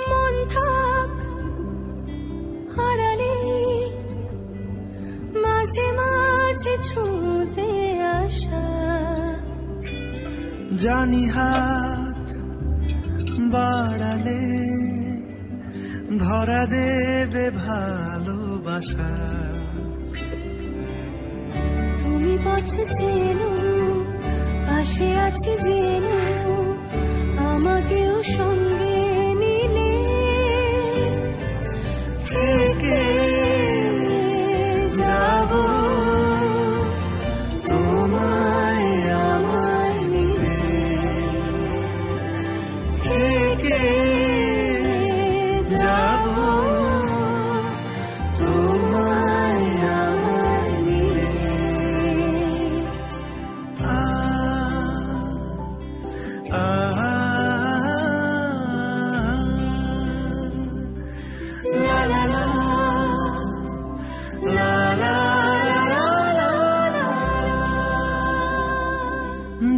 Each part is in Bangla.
মন থাক হারালে মাঝে মাঝে ছুঁতে আসা, জানি হাত বাড়ালে ধরা দেবে ভালোবাসা। তুমি পথ চেনো, পাশে আছি জেনো, আমাকেও সঙ্গে নিলে থেকে যাব তোমায় আমায় নিলে, থেকে যাব তোমায় আমায় নিলে।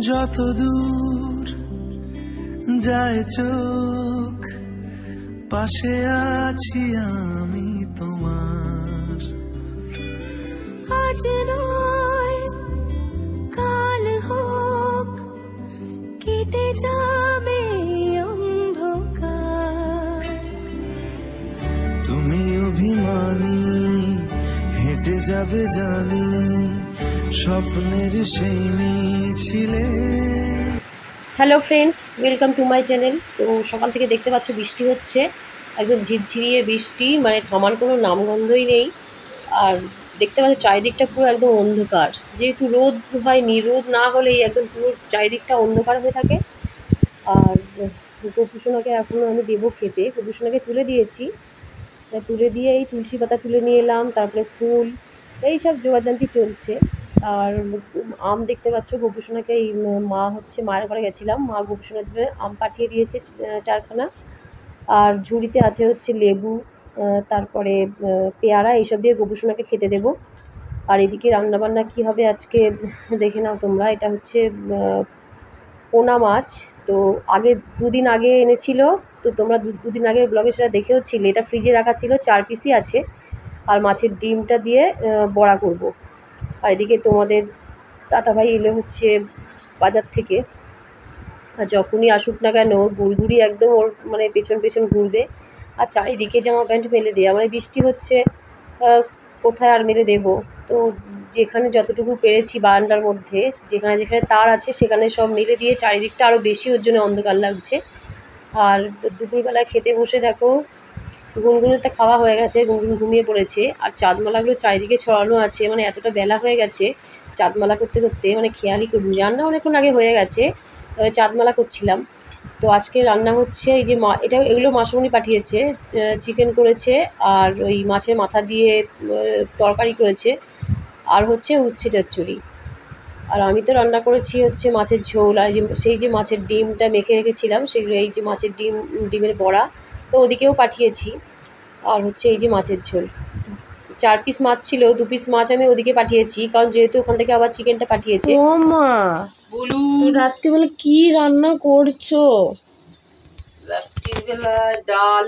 যত দূর যায় চোখ, পাশে আছি আমি তোমার। আজ নয় কাল হোক, কেটে যাবে অন্ধকার। তুমি অভিমানী হেঁটে যাবে জানি, স্বপ্নের সেই মিছিলে। Hello friends, welcome to my channel. তো সকাল থেকে দেখতে পাচ্ছ বৃষ্টি হচ্ছে, একদম ঝিরঝিরিয়ে বৃষ্টি, মানে থামার কোনো নামগন্ধই নেই। আর দেখতে পাচ্ছ চারিদিকটা পুরো একদম অন্ধকার, যেহেতু রোদ হয়নি, রোদ না হলেই একদম পুরো চারিদিকটা অন্ধকার হয়ে থাকে। আর গোপুসোনাকে এখনও আমি দেবো খেতে, গোপুসোনাকে তুলে দিয়েছি, তুলে দিয়ে এই তুলসী পাতা তুলে নিয়ে এলাম, তারপরে ফুল, এই সব জোগাড়যন্ত্রী চলছে। আর আম দেখতে পাচ্ছ, গোপুসোনাকে এই মায়ের ঘরে গেছিলাম, মা গোপুসোনার জন্য আম পাঠিয়ে দিয়েছে 4খানা। আর ঝুড়িতে আছে হচ্ছে লেবু, তারপরে পেয়ারা, এইসব দিয়ে গোপুসোনাকে খেতে দেবো। আর এদিকে রান্নাবান্না কী হবে আজকে দেখে নাও তোমরা। এটা হচ্ছে পোনা মাছ, তো দুদিন আগে এনেছিল, তো তোমরা দুদিন আগের ব্লগে সেটা দেখেও ছিলে। এটা ফ্রিজে রাখা ছিল, 4 পিসই আছে। আর মাছের ডিমটা দিয়ে বড়া করব। আর এদিকে তোমাদের দাদাভাই এলো হচ্ছে বাজার থেকে, আর যখনই আসুক না কেন গুড়গুড়ি একদম ওর মানে পেছন পেছন ঘুরবে। আর চারিদিকে জামা প্যান্ট মেলে দেয়, মানে বৃষ্টি হচ্ছে, কোথায় আর মেলে দেবো। তো যেখানে যতটুকু পেরেছি বারান্দার মধ্যে, যেখানে যেখানে তার আছে সেখানে সব মেলে দিয়ে চারিদিকটা আরও বেশি ওর জন্য অন্ধকার লাগছে। আর দুপুরবেলা খেতে বসে দেখো গুনগুনের তো খাওয়া হয়ে গেছে, গুনগুন ঘুমিয়ে পড়েছে। আর চাঁদমালাগুলো চারিদিকে ছড়ানো আছে, মানে এতটা বেলা হয়ে গেছে চাঁদমালা করতে করতে, মানে খেয়ালই করিনি। রান্না অনেকক্ষণ আগে হয়ে গেছে, চাঁদমালা করছিলাম। তো আজকে রান্না হচ্ছে এই যে এগুলো মাসমণি পাঠিয়েছে, চিকেন করেছে, আর ওই মাছের মাথা দিয়ে তরকারি করেছে, আর হচ্ছে উচ্ছে চচ্চড়ি। আর আমি তো রান্না করেছি হচ্ছে মাছের ঝোল, আর সেই যে মাছের ডিমটা মেখে রেখেছিলাম সেগুলো, এই যে মাছের ডিমের বড়া, তো ওদিকেও পাঠিয়েছি। আর হচ্ছে এই যে মাছের ঝোল, 4 পিস মাছ ছিল, 2 পিস মাছ আমি ওদিকে পাঠিয়েছি, কারণ যেহেতু ওখান থেকে আবার চিকেনটা পাঠিয়েছে। ও মা, বলুন রাত্রিবেলা কি রান্না করছো? রাত্রিবেলা ডাল,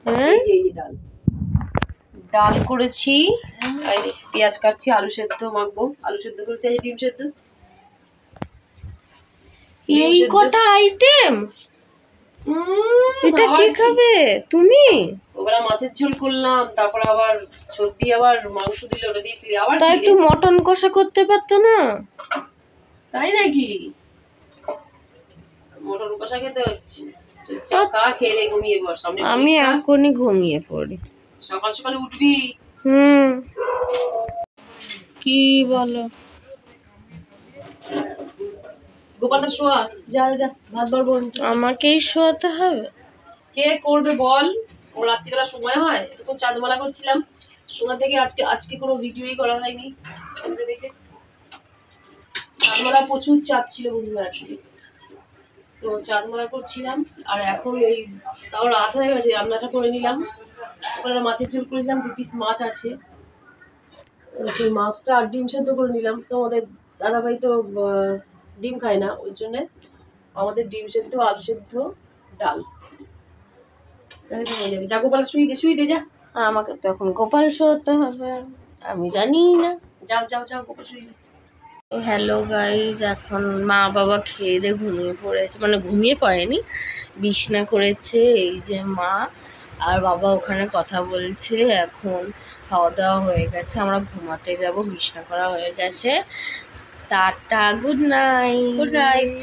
হ্যাঁ, এই ডাল করেছি, আর পেঁয়াজ কাটছি, আলু সেদ্ধ মাখবো, আলু সেদ্ধ করেছি, এই ডিম সেদ্ধ, এই কটা আইটেম? এটা কে খাবে? তুমি? ওবেলা মাছের ঝোল করলাম, তারপর আবার সত্যি আবার মাংস দিলে ওটা দিয়ে ফিরে আবার তাই একটু মটন কষা করতে পারতো না? তাই নাকি? মটন কষা খেতে হচ্ছে, খেয়ে ঘুমিয়ে পড়, সামনে আমি এখনই ঘুমিয়ে পড়ি। সকাল সকালে উঠবি। কি বলো? গোপালটা শোয়া, যা যা ভাত বাড়বো। আমাকেই শোয়াতে হবে? কে করবে বল? ও রাত্রিবেলা সময় হয়? এতক্ষণ চাঁদমালা করছিলাম, সময় থেকে আজকে কোনো ভিডিওই করা হয়নি। সন্ধ্যে থেকে চাঁদমালা প্রচুর চাপ ছিল বন্ধুরা আজকে, তো চাঁদমালা করছিলাম। আর এখন এই তাও রাত হয়ে গেছে, রান্নাটা করে নিলাম। ওখানে মাছের ঝোল করেছিলাম, 2 পিস মাছ আছে, সেই মাছটা আর ডিম সেদ্ধ করে নিলাম। তো আমাদের দাদাভাই তো ডিম খায় না, ওই জন্যে আমাদের ডিম সেদ্ধ, আলু সেদ্ধ, ডাল, তাহলে ঘুমিয়ে যাবি। যা গোপাল শুই দে যা। আমাকে তো এখন গোপাল শোতে হবে, আমি জানি না। যাও যাও যাও গোপাল শুই দে। তো হ্যালো গাইজ, এখন মা বাবা খেয়ে দিয়ে ঘুমিয়ে পড়েছে, মানে ঘুমিয়ে পড়েনি, বিছনা করেছে। এই যে মা আর বাবা ওখানে কথা বলছে। এখন খাওয়া দাওয়া হয়ে গেছে, আমরা ঘুমাতে যাব, বিছনা করা হয়ে গেছে। Tata, good night. Good night.